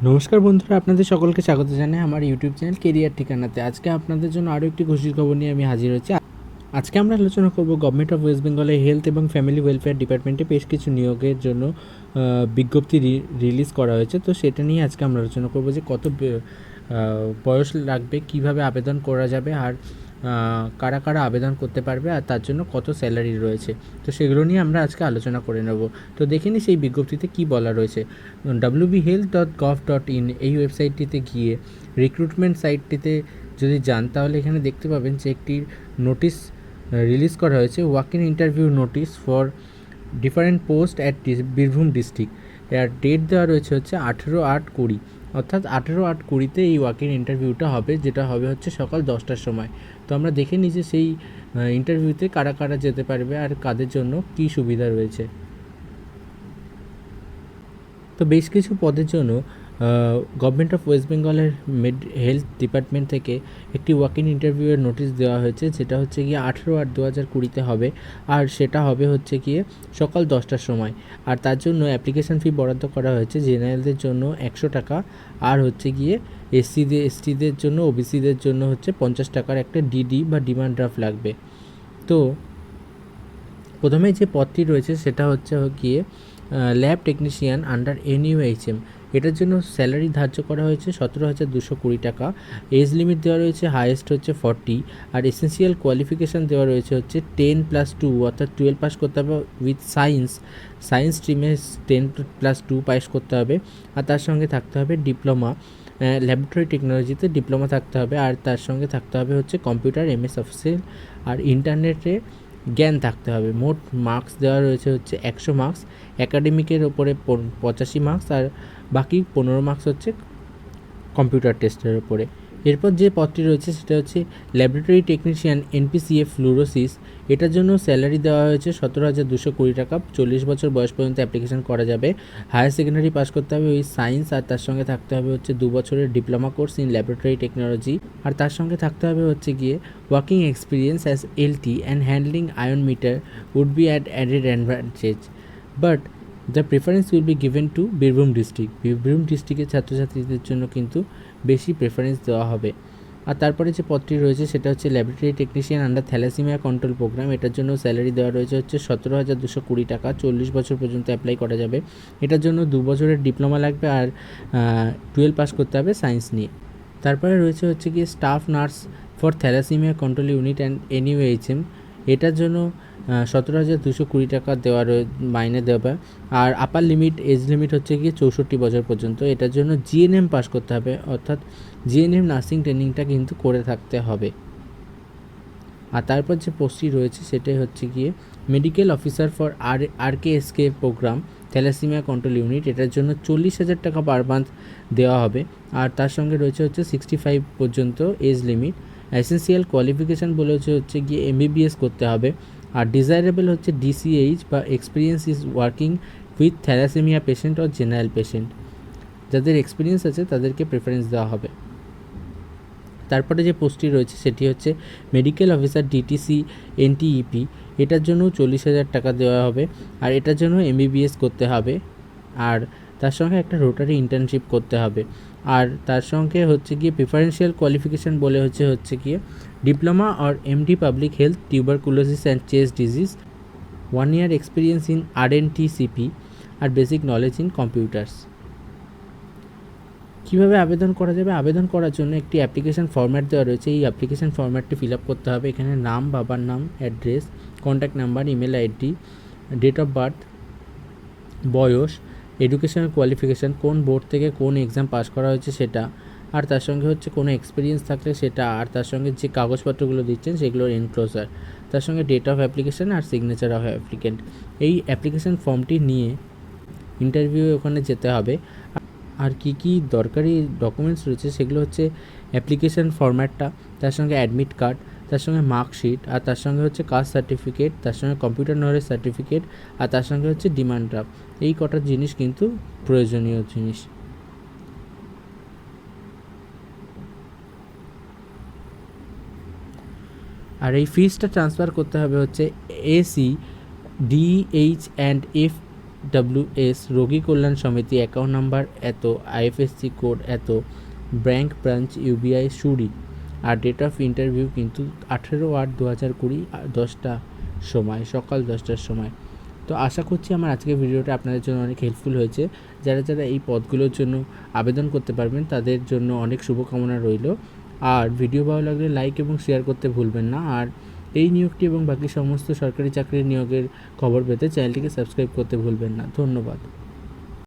নমস্কার বন্ধুরা, আপনাদের সকলকে স্বাগত জানাই আমার ইউটিউব চ্যানেল কেরিয়ার ঠিকানাতে। আজকে আপনাদের জন্য আরও একটি খুশির খবর নিয়ে আমি হাজির হচ্ছি। আজকে আমরা আলোচনা করব গভর্নমেন্ট অফ ওয়েস্ট বেঙ্গলের হেলথ এবং ফ্যামিলি ওয়েলফেয়ার ডিপার্টমেন্টে বেশ কিছু নিয়োগের জন্য বিজ্ঞপ্তি রিলিজ করা হয়েছে। তো সেটা নিয়ে আজকে আমরা আলোচনা করব যে কত বয়স লাগবে, কিভাবে আবেদন করা যাবে, আর কারা কারা আবেদন করতে পারবে, আর তার জন্য কত স্যালারি রয়েছে। তো সেগুলো নিয়ে আমরা আজকে আলোচনা করে নেব। তো দেখে নিই সেই বিজ্ঞপ্তিতে কী বলা রয়েছে। wbhealth.gov.in এই ওয়েবসাইটটিতে গিয়ে রিক্রুটমেন্ট সাইটটিতে যদি যান, তাহলে এখানে দেখতে পাবেন যে একটি নোটিশ রিলিজ করা হয়েছে, walk in interview notice for different post at Birbhum district. এর ডেট দেওয়া রয়েছে হচ্ছে 18/8/20, অর্থাৎ 18/8/20 এই ওয়াক ইন ইন্টারভিউটা হবে, যেটা হবে হচ্ছে সকাল 10টার সময়। তো আমরা দেখে নিই যে সেই ইন্টারভিউতে কারা কারা যেতে পারবে আর কাদের জন্য কী সুবিধা রয়েছে। তো বেশ কিছু পদের জন্য গভর্নমেন্ট অফ ওয়েস্ট বেঙ্গলের হেলথ ডিপার্টমেন্ট থেকে একটি ওয়াক ইন ইন্টারভিউয়ের নোটিশ দেওয়া হয়েছে, যেটা হচ্ছে গিয়ে 18/8/2020 হবে, আর সেটা হবে হচ্ছে গিয়ে সকাল 10টার সময়। আর তার জন্য অ্যাপ্লিকেশান ফি বরাদ্দ করা হয়েছে জেনারেলদের জন্য 100 টাকা, আর হচ্ছে গিয়ে এসটিদের জন্য, ওবিসিদের জন্য হচ্ছে 50 টাকার একটা ডিডি বা ডিমান্ড ড্রাফট লাগবে। তো প্রথমে যে পদটি রয়েছে সেটা হচ্ছে গিয়ে ল্যাব টেকনিশিয়ান আন্ডার NUHM। এটার জন্য স্যালারি ধার্য করা হয়েছে 17,220 টাকা। এজ লিমিট দেওয়া রয়েছে হাইয়েস্ট হচ্ছে 40, আর এসেন্সিয়াল কোয়ালিফিকেশান দেওয়া রয়েছে হচ্ছে 10+2, অর্থাৎ 12 পাস করতে হবে উইথ সায়েন্স স্ট্রিমে 10+2 পাস করতে হবে, আর তার সঙ্গে থাকতে হবে ডিপ্লোমা ল্যাবরেটরি টেকনোলজিতে ডিপ্লোমা থাকতে হবে, আর তার সঙ্গে থাকতে হবে হচ্ছে কম্পিউটার MS অফিসিয়াল আর ইন্টারনেটে জ্ঞান থাকতে হবে। মোট মার্কস দেওয়া রয়েছে হচ্ছে 100 মার্কস, অ্যাকাডেমিকের ওপরে 85 মার্কস, আর বাকি 15 মার্কস হচ্ছে কম্পিউটার টেস্টের ওপরে। এরপর যে পদটি রয়েছে সেটা হচ্ছে ল্যাবরেটরি টেকনিশিয়ান NPCF ফ্লুরোসিস। এটার জন্য স্যালারি দেওয়া হয়েছে 17,220 টাকা। 40 বছর বয়স পর্যন্ত অ্যাপ্লিকেশন করা যাবে। হায়ার সেকেন্ডারি পাস করতে হবে ওই সায়েন্স, আর তার সঙ্গে থাকতে হবে হচ্ছে 2 বছরের diploma course in laboratory technology, আর তার সঙ্গে থাকতে হবে হচ্ছে গিয়ে working experience as LT and handling ion meter would be at added advantage, but the preference will be given to Birbhum district. Birbhum ডিস্ট্রিক্টের ছাত্রছাত্রীদের জন্য কিন্তু বেশি প্রেফারেন্স দেওয়া হবে। আর তারপরে যে পদটি রয়েছে সেটা হচ্ছে laboratory technician under thalassaemia control programme. এটার জন্য স্যালারি দেওয়া রয়েছে হচ্ছে 17,220 টাকা। 40 বছর পর্যন্ত অ্যাপ্লাই করা যাবে। এটার জন্য 2 বছরের ডিপ্লোমা লাগবে, আর 12 পাস করতে হবে সায়েন্স নিয়ে। তারপরে রয়েছে হচ্ছে গিয়ে staff nurse for thalassaemia control unit and NUHM। এটার জন্য 17,220 টাকা মাইনে দেবে, আর আপার লিমিট এজ লিমিট হচ্ছে গিয়ে 64 বছর পর্যন্ত। এটার জন্য GNM পাস করতে হবে, অর্থাৎ GNM নার্সিং ট্রেনিংটা কিন্তু করে থাকতে হবে। আর তারপর যে পোস্টটি রয়েছে সেটাই হচ্ছে গিয়ে medical officer for RKSK programme thalassaemia control unit. এটার জন্য 40,000 টাকা পার মান্থ দেওয়া হবে, আর তার সঙ্গে রয়েছে হচ্ছে 65 পর্যন্ত এজ লিমিট। এসেন্সিয়াল কোয়ালিফিকেশান বলে হচ্ছে গিয়ে MBBS করতে হবে, আর ডিজায়ারেবল হচ্ছে DCH বা experience is working with thalassaemia patient or general patient. যাদের এক্সপিরিয়েন্স আছে তাদেরকে প্রেফারেন্স দেওয়া হবে। তারপরে যে পোস্টটি রয়েছে সেটি হচ্ছে মেডিকেল অফিসার DTC NTEP। এটার জন্য 40,000 টাকা দেওয়া হবে, আর এটার জন্য MBBS করতে হবে, আর তার সঙ্গে একটা রোটারি ইন্টার্নশিপ করতে হবে, আর তার সঙ্গে হচ্ছে গিয়ে প্রিফারেন্সিয়াল কোয়ালিফিকেশান বলে হচ্ছে গিয়ে diploma or MD public health tuberculosis and chest disease, 1 year experience in RNTCP, আর বেসিক নলেজ ইন কম্পিউটার্স। কীভাবে আবেদন করা যাবে? আবেদন করার জন্য একটি অ্যাপ্লিকেশান ফরম্যাট দেওয়া রয়েছে। এই অ্যাপ্লিকেশান ফরম্যাটটি ফিল আপ করতে হবে। এখানে নাম, বাবার নাম, address, contact number, email ID, date of birth, বয়স, এডুকেশনাল কোয়ালিফিকেশান, কোন বোর্ড থেকে কোন এক্সাম পাস করা হয়েছে সেটা, আর তার সঙ্গে হচ্ছে কোনো এক্সপিরিয়েন্স থাকলে সেটা, আর তার সঙ্গে যে কাগজপত্রগুলো দিচ্ছেন সেগুলোর এনক্লোজার, তার সঙ্গে ডেট অফ অ্যাপ্লিকেশান আর সিগনেচার অফ অ্যাপ্লিকেন্ট। এই অ্যাপ্লিকেশান ফর্মটি নিয়ে ইন্টারভিউ ওখানে যেতে হবে। আর কি কি দরকারি ডকুমেন্টস রয়েছে সেগুলো হচ্ছে অ্যাপ্লিকেশান ফরম্যাটটা, তার সঙ্গে অ্যাডমিট কার্ড, তার সঙ্গে মার্কশিট, আর তার সঙ্গে হচ্ছে কাস্ট সার্টিফিকেট, তার সঙ্গে কম্পিউটার নলেজ সার্টিফিকেট, আর তার সঙ্গে হচ্ছে ডিমান্ড ড্রাফট। এই কটা জিনিস কিন্তু প্রয়োজনীয় জিনিস। আর এই ফিসটা ট্রান্সফার করতে হবে হচ্ছে AC DH and F WS রোগী কল্যাণ সমিতি, অ্যাকাউন্ট নাম্বার এত, IFSC কোড এত, ব্যাংক ব্রাঞ্চ UBI সুরি। আর ডেট অফ ইন্টারভিউ কিন্তু 18/8/2020 10টা সময়, সকাল 10টার সময়। তো আশা করছি আমার আজকের ভিডিওটা আপনাদের জন্য অনেক হেল্পফুল হয়েছে। যারা যারা এই পদগুলোর জন্য আবেদন করতে পারবেন তাদের জন্য অনেক শুভকামনা রইল। আর ভিডিও ভালো লাগলে লাইক এবং শেয়ার করতে ভুলবেন না। আর এই নিয়োগটি এবং বাকি সমস্ত সরকারি চাকরির নিয়োগের খবর পেতে চ্যানেলটিকে সাবস্ক্রাইব করতে ভুলবেন না। ধন্যবাদ।